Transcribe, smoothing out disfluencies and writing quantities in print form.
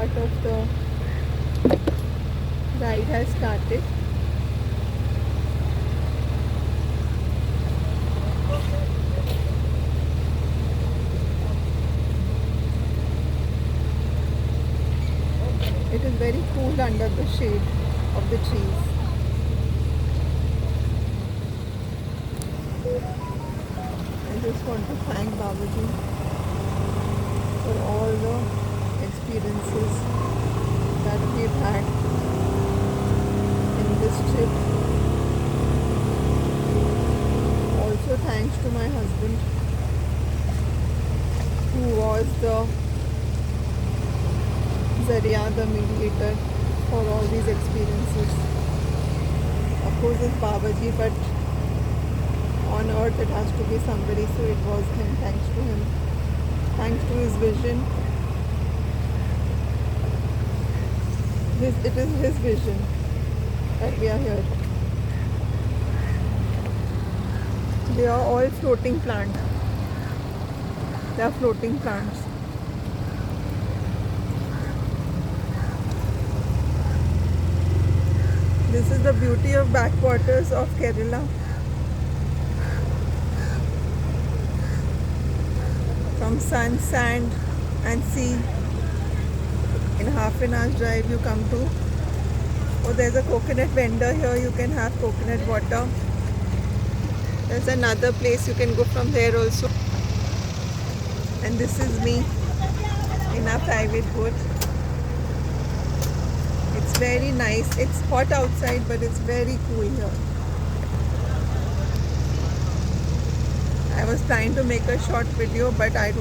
part of the ride has started. It is very cool under the shade of the trees. I just want to thank Babaji for all the experiences that we've had in this trip. Also thanks to my husband, who was the Zaria, the mediator for all these experiences. Of course it's Babaji, but on earth it has to be somebody, so it was him. Thanks to him, thanks to his vision. It is his vision that we are here. They are all floating plants. They are floating plants. This is the beauty of backwaters of Kerala. From sun, sand and sea, in half an hour's drive you come to. Oh, there's a coconut vendor here. You can have coconut water. There's another place you can go from there also. And this is me in a private boat. It's very nice. It's hot outside, but it's very cool here. I was trying to make a short video, but I don't